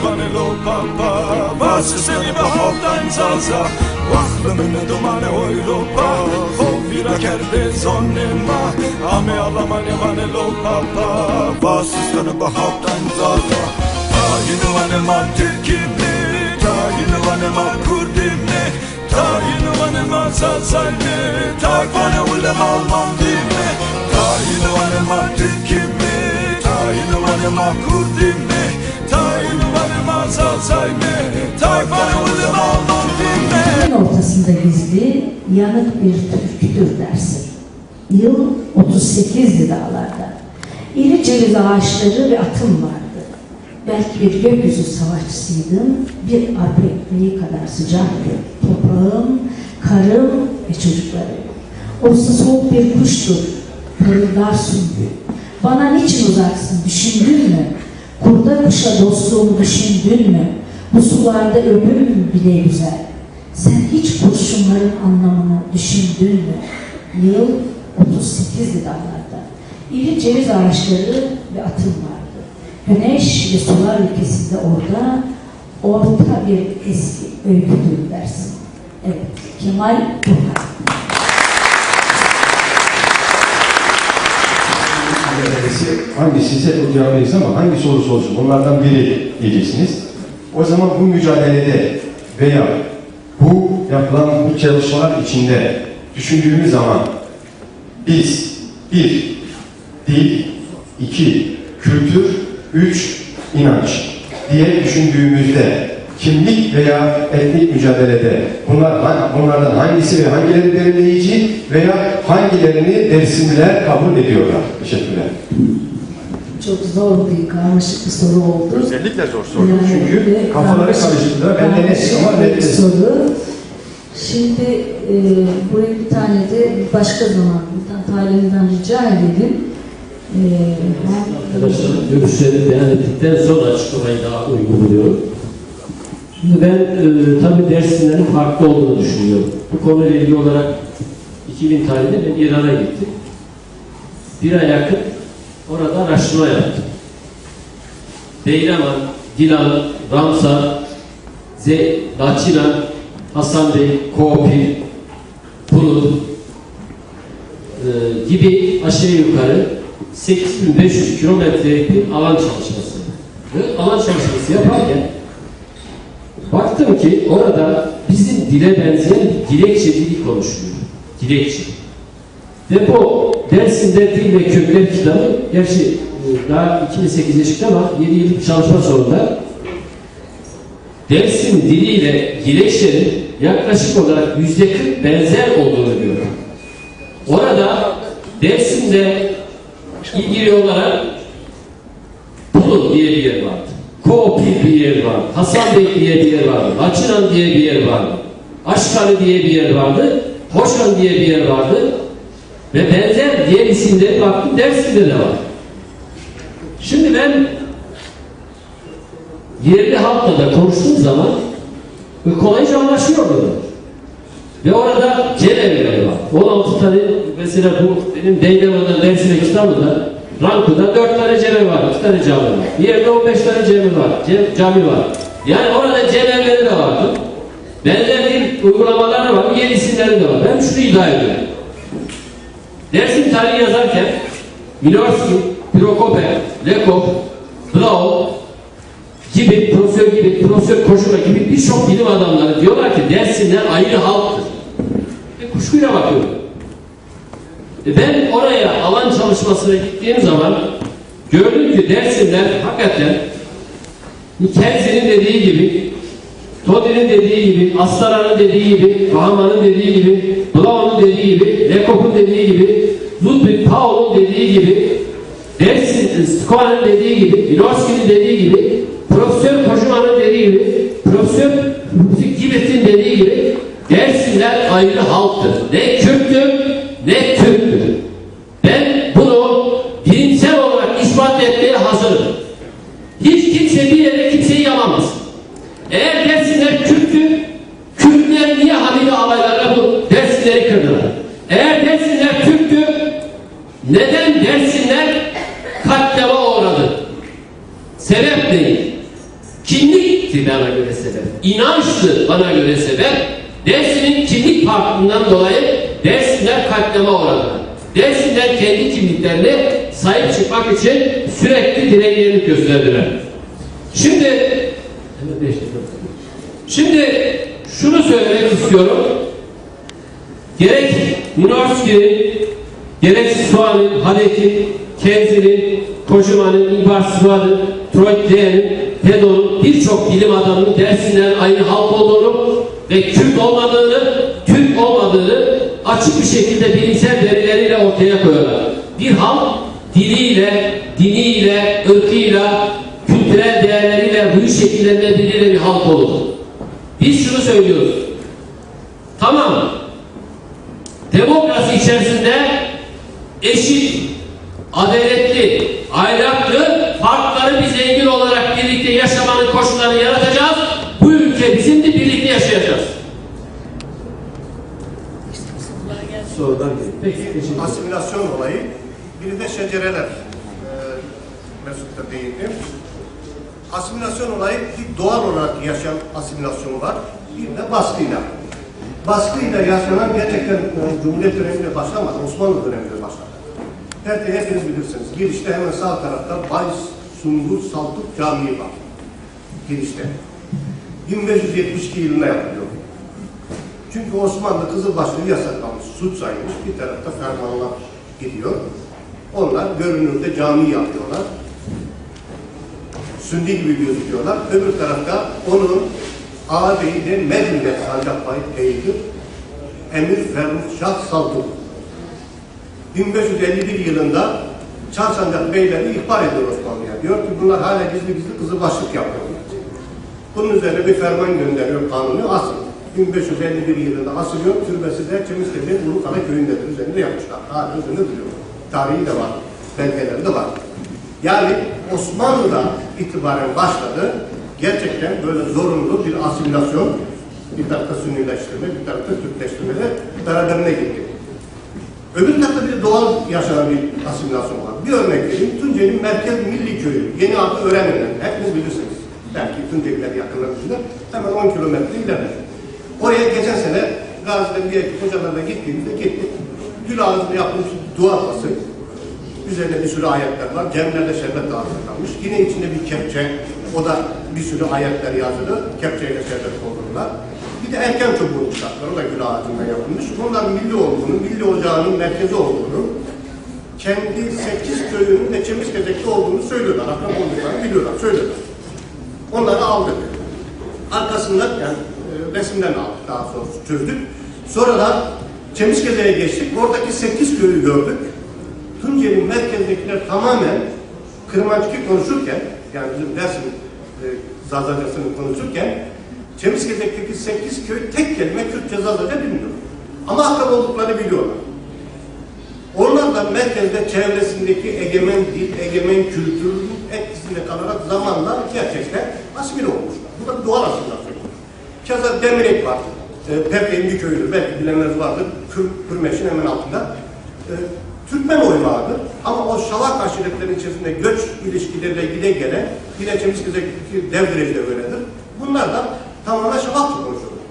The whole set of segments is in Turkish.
Vanelo papa, was ist denn überhaupt ein Salsa? Wahlımın dumanı Europa, hovira kerde zonnema, ame alamane vanelo papa, was ist denn überhaupt ein Salsa? Tayinu vanema Türkimli, tayinu vanema Kurdimli, tayinu vanema Salsayli, takvane ulema almam dimli, tayinu vanema Türkimli, tayinu vanema Kurdimli, tayinu vanema Salsayli, takvane ulema almam dimli. Ortasında gizli yanık bir türküdür dersin. Yıl 38'di dağlarda. İri ceviz ağaçları ve atım vardı. Belki bir gökyüzü savaşçısıydım, bir arpa ekmeği kadar sıcaktı. Toprağım, karım ve çocuklarım. Oysa soğuk bir kuştur, parıldar sümbül. Bana niçin uzaksın, düşündün mü? Kurda kuşa dostluğumu düşündün mü? Bu sularda ölüm bile güzel. Sen hiç kurşunların anlamını düşündün mü? Yıl 38'di dağlarda. İri ceviz ağaçları ve atım vardı. Güneş ve sular ülkesinde orta bir eski öyküdür dersin. Evet, Kemal Burhan. Hangisi ise cevabınız ama hangi sorusu olsun onlardan biri diyeceksiniz. O zaman bu mücadelede veya bu yapılan bu çalışmalar içinde düşündüğümüz zaman biz bir, dil, iki, kültür, üç, inanç diye düşündüğümüzde kimlik veya etnik mücadelede bunlardan hangisi ve hangileri belirleyici veya hangilerini dersimler kabul ediyorlar? Teşekkürler. Çok zor bir, karmaşık bir soru oldu. Özellikle zor soru. Çünkü kafaları karıştırdılar. Ben de net ama net soru. Şimdi buraya bir tane de başka zaman Taylan'dan rica edelim. Arkadaşlar görüşlerini beyan ettikten sonra açıklamayı daha uygun buluyorum. Şimdi ben tabii derslerin farklı olduğunu düşünüyorum. Bu konuyla ilgili olarak 2000 tarihinde ben İran'a gittim. Bir ay yakın orada araştırma yaptım. Beyraman, Dilan, Ramsar, Laçinan, Hasan Bey, Koopil, Pulu gibi aşağı yukarı 8500 kilometrelik bir alan çalışması. Ve alan çalışması yaparken baktım ki orada bizim dile benzeyen dilekçe dili konuşuluyor. Dilekçe. Ve bu Dersim'de Dil ve Kökler kitabı, gerçi daha 2008'de çıktı ama 7 yıllık çalışma sonunda Dersim diliyle dilekçenin yaklaşık olarak %40 benzer olduğunu görüyorum. Orada Dersim'de ilgili olarak Pulu diye bir yer vardı. Koopil bir yer vardı. Hasan Bey diye bir yer vardı. Laçinan diye bir yer vardı. Aşkarı diye bir yer vardı. Hoşan diye bir yer vardı. Ve benzer diğer isimleri baktım Dersim'de de var. Şimdi ben yerli halkla da konuştuğum zaman kolayca anlaşıyordu. Ve orada cemevileri var. 16 tane mesela bu benim Deyleman'dan Dersim'e kitabında Rankı'da 4 tane cami var, 2 tane cami var. Bir yerde 15 tane cami var. Yani orada cemevleri de vardı. Benzer bir uygulamaları var, yeni isimleri de var. Ben şunu iddia ediyorum. Dersim tarihi yazarken Milorsky, Prokope, Lekov, Blau gibi, Profesör Koşula gibi birçok bilim adamları diyorlar ki Dersimler ayrı halktır. Kuşkuyla bakıyorum. Ben oraya alan çalışmasına gittiğim zaman gördüm ki Dersimler hakikaten Kenzinin dediği gibi, Todi'nin dediği gibi, Astara'nın dediği gibi, Rahman'ın dediği gibi, Blau'nun dediği gibi, Lekov'un dediği gibi, Ludwig Paul'un dediği gibi, Skohan'ın dediği gibi, Milorsky'nin dediği gibi, Profesör Koşuman'ın dediği gibi, Profesör Gibet'in dediği gibi Dersimler ayrı halktır. Ne Kürttür, ne Türktür. Ben bunu bilimsel olarak ispat etmeye hazırım. Hiç kimse bir yere kimseyi yamamaz. Eğer Dersimler Kürttür, Kürtler niye Hamidi alaylarla bu Dersimleri kırdılar? Eğer Dersimler Türktür, neden Dersimler katlama uğradı? Sebep değil. Kimlikti bana göre sebep. İnançtı bana göre sebep. Dersim'in kimlik farklılığından dolayı Dersimler katlama uğradılar. Dersimler kendi kimliklerine sahip çıkmak için sürekli dirayetlilik gösterdiler. Şimdi şunu söylemek istiyorum. Gerek Minorski'nin, gerek Suan'ın, Hadek'in, Kenzi'nin, Kocaman'ın, İbar Suan'ın, Troitleyen'in, Tedon'un birçok bilim adamının Dersimlerin aynı halk olduğunu ve Kürt olmadığını, Türk olmadığını açık bir şekilde bilimsel verileriyle ortaya koyuyorlar. Bir halk diliyle, diniyle, ırkıyla, kültürel değerleriyle, bu şekillenmeleriyle bir halk olur. Biz şunu söylüyoruz. Tamam. Demokrasi içerisinde eşit, adaletli, ahlaklı, farkları bir zengin olarak birlikte yaşamanın koşullarını yaratacağız. Bu ülke bizim de birlikte yaşayacağız. Sorudan Peki, teşekkür ederim. asimilasyon olayı, biri de şecereler. Mesut da değindi. Asimilasyon olayı bir doğal olarak yaşayan asimilasyon var. Bir de baskıyla. Baskıyla yaşanan gerçekten Cumhuriyet döneminde başlamadı, Osmanlı döneminde başladı. Hepiniz bilirsiniz. Girişte hemen sağ tarafta Bayis Sungur Saltuk Camii var. Girişte. 1572 yılında yapılıyor. Çünkü Osmanlı Kızılbaşlığı yasaklanmış, suç sayılmış. Bir tarafta fermanlar gidiyor. Onlar görünürde cami yapıyorlar. Sünni gibi gözüküyorlar. Öbür tarafta onun ağabeyi de Medine Sancakbayı Bey'dir. Emir Ferruh Şah Saltuk. 1551 yılında Çarsancak Beyleri ihbar ediyor Osmanlı'ya. Diyor ki bunlar hala gizli Kızılbaşlık yapıyor. Bunun üzerine bir ferman gönderiyor, kanunu asıl. 1551 yılında asılıyor, türbesi de Çemisköy'ün Ulukala köyündedir. Üzerinde yapmışlar. Hala üzerinde duruyor. Tarihi de var, belgeleri de var. Yani Osmanlı'da itibaren başladı. Gerçekten böyle zorunlu bir asimilasyon, bir tarafta Sünnileştirme, bir tarafta Türkleştirme de beraberine gitti. Öbür tarafta bir doğal yaşanan bir asimilasyon var. Bir örnek vereyim. Tunceli'nin Merkez Milli Köyü, yeni adı Öğrenmeden. Hepiniz bilirsiniz. Belki Tunceliler yakınlarında hemen 10 kilometre ileride. Oraya geçen sene Gazi'den bir ekip hocalarla gittiğimizde gittik. Gül ağzında yapılmış dua tası. Üzerinde bir sürü ayetler var. Cemlerde şerbet ağzında kalmış. Yine içinde bir kepçe. O da bir sürü ayetler yazılı. Kepçeyle şerbet doldururlar. Bir de erken çubuğu uçaklar. O da gül ağacından yapılmış. Onlar milli olduğunu, milli ocağının merkezi olduğunu, kendi 8 köyünün de Çemisköy'deki olduğunu söylüyorlar. Akrab olduklarını biliyorlar, söylüyorlar. Onları aldık. Arkasından yani resimden aldık, daha sonra çözdük. Sonra da Çemisköy'e geçtik. Oradaki 8 köyü gördük. Tunceli'nin merkezindekiler tamamen Kırmancık'ı konuşurken, yani bizim Dersim Zazacası'nı konuşurken, Çemisköy'deki 8 köy tek kelime Kürtçe Zazaca bilmiyor. Ama akrab olduklarını biliyorlar. Onlar da merkezde çevresindeki egemen dil, egemen kültürün etkisinde kalarak zamanla gerçekten asimile olmuşlar. Bu da bir doğal asimilasyon. Keza Demirek var. Perkey'in bir köyüdür. Belki bilenler vardır. Kürmeş'in hemen altında. Türkmen oymağıdır. Ama o Şavak aşiretlerin içerisinde göç ilişkileriyle gide gele, yine Çemisköy'deki Devdireci de öyledir. Bunlar da tamamen Şavakçı konuşuyorlar.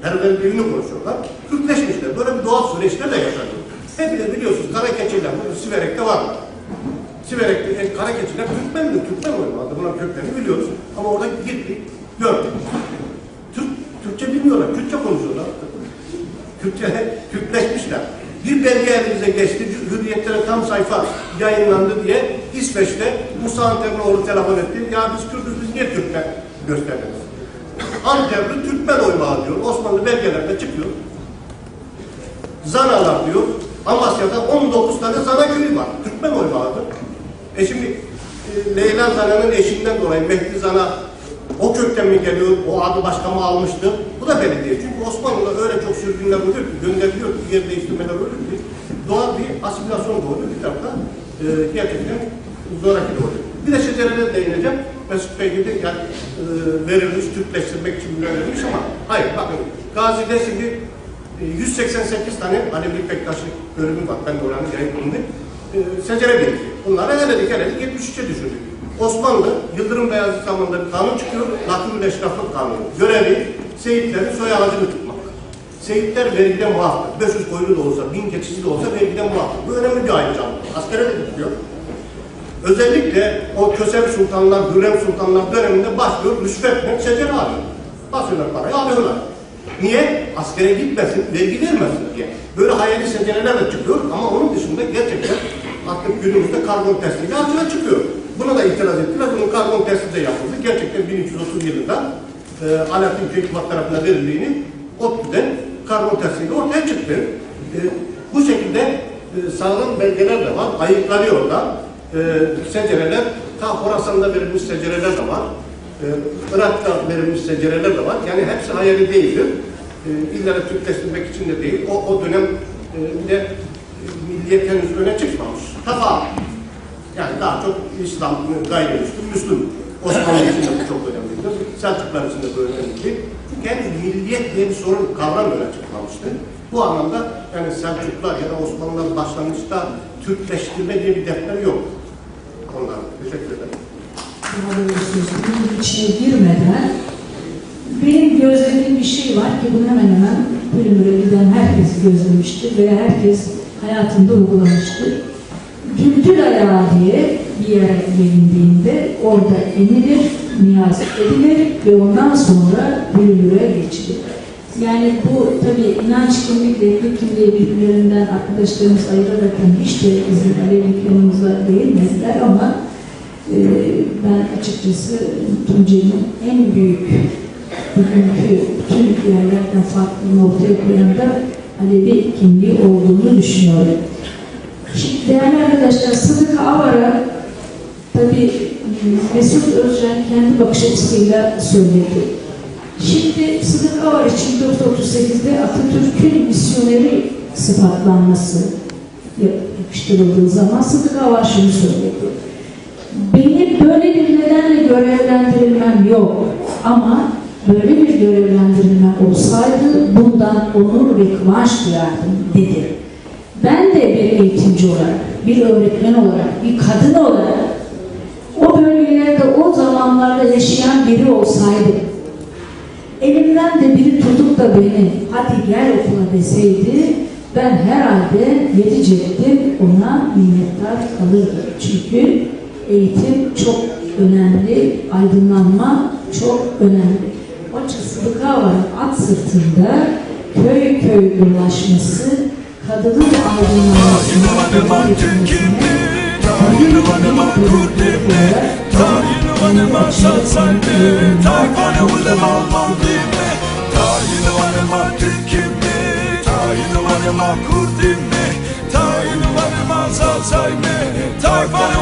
Her birbirini konuşuyorlar. Kürtleşmişler. Böyle bir doğal süreçlerle yaşanıyor. Hepiniz biliyorsunuz Karakeçiler, bu Siverek'te varlar. Siverek'te Karakeçiler Türkmen'dir, Türkmen oymağıdır. Bunların köklerini biliyoruz. Ama orada gittik, gördük. Türkçe bilmiyorlar, Kürtçe konuşuyorlar. Kürtleşmişler. Bir belge elimize geçti, Hürriyet'te tam sayfa yayınlandı diye İsveç'te Musa Antep'in telefon etti. Ya biz Kürt'üz, biz niye Türkmen gösterdiniz? Antep'li Türkmen oymağı diyor. Osmanlı belgelerde çıkıyor. Zanalar diyor. Amasya'da 19 tane Zana köyü var. Türkmen oymağıdır. Şimdi Leyla Zana'nın eşinden dolayı Mehdi Zana o kökten mi geliyor, o adı başka mı almıştı? Bu da belli değil. Çünkü Osmanlı'da öyle çok sürgünler oluyor ki, gönderiliyor ki, yer değiştirmeler oluyor ki, doğal bir asimilasyon doğuyor. Bir tarafta gerçekten zoraki doğuyor. Bir de şecerelere değineceğim. Mesut Bey gibi yani, verilmiş, Türkleştirmek için verilmiş ama hayır bakın. Gazi'de şimdi 188 tane Alevli Bektaşlık bölümü var. Ben de oranın yayınlandı. Secere bilgi. Bunları eledik 73'e düşürdük. Osmanlı, Yıldırım Beyazıt zamanında bir kanun çıkıyor, Nakım-ül Eşraflık Kanunu. Görevi, seyitlerin soy ağacını tutmak. Seyitler vergiden muafdır. 500 koyunu da olsa, 1000 keçisi de olsa vergiden muafdır. Bu önemli bir ayrıcalık. Askere de tutuluyor. Özellikle o Kösem Sultanlar, Hürrem Sultanlar döneminde başlıyor, rüşvetle secere alıyor. Basıyorlar parayı, alıyorlar. Niye? Askere gitmesin, vergi vermesin diye. Böyle hayali secereler de çıkıyor ama onun dışında gerçekten artık günümüzde karbon testiyle açığa çıkıyor. Buna da itiraz ettiler, bunun karbon testi de yapıldı. Gerçekten 1330 yılında Alaaddin Keykubat tarafından verildiğini ODTÜ'den karbon testiyle ortaya çıktı. Bu şekilde sağlam belgeler de var, ayıklanıyor orada. Secereler, ta Horasan'da verilmiş secereler de var. Irak'ta verilmiş secereler de var. Yani hepsi hayali değildir. İlla da Türkleştirmek için de değil. O dönemde milliyet henüz öne çıkmamış. Tafa. Yani daha çok İslam, gayrimüslim, Müslüm. Osmanlı için de bu çok önemlidir. Selçuklar için de bu önemlidir. Çünkü henüz milliyet diye bir sorun, kavram öne çıkmamıştı. Bu anlamda yani Selçuklar ya da Osmanlılar başlangıçta Türkleştirme diye bir defter yok. Ondan teşekkür ederim. Bunun içine girmeden benim gözlemim bir şey var ki bunu hemen hemen bölümüne giden herkes gözlemiştir ve herkes hayatında uygulamıştır. Düldül ayağı diye bir yere gelindiğinde orada inilir, niyaz edilir ve ondan sonra bölümüne geçilir. Yani bu tabi inanç kimlikle etnik kimliği birbirlerinden arkadaşlarımız ayıraraktan hiç de bizim Alevilik yanımıza değinmediler ama ben açıkçası Tunceli'nin en büyük bugünkü bütün yerlerden farklılığını ortaya koyan da Alevi kimliği olduğunu düşünüyorum. Şimdi değerli arkadaşlar, Sıdıka Avar'a tabi Mesut Özcan kendi bakış açısıyla söyledi. Şimdi Sıdıka Avar için 438'de Atatürk'ün misyoneri sıfatlanması yapıştırıldığı zaman Sıdıka Avar şunu söyledi. Benim böyle bir nedenle görevlendirilmem yok ama böyle bir görevlendirilmem olsaydı bundan onur ve kıvanç duyardım dedi. Ben de bir eğitimci olarak, bir öğretmen olarak, bir kadın olarak o bölgelerde o zamanlarda yaşayan biri olsaydım, elimden de biri tutup da beni hadi gel okula deseydi ben herhalde yedi cebim ona minnettar kalırdım. Çünkü eğitim çok önemli, aydınlanma çok önemli. O Sıdıka Avar'ın at sırtında köy köy dolaşması, kadının aydınlanmasına Kurdim mi? Tayin var mı? Zalzay mı? Tayfanı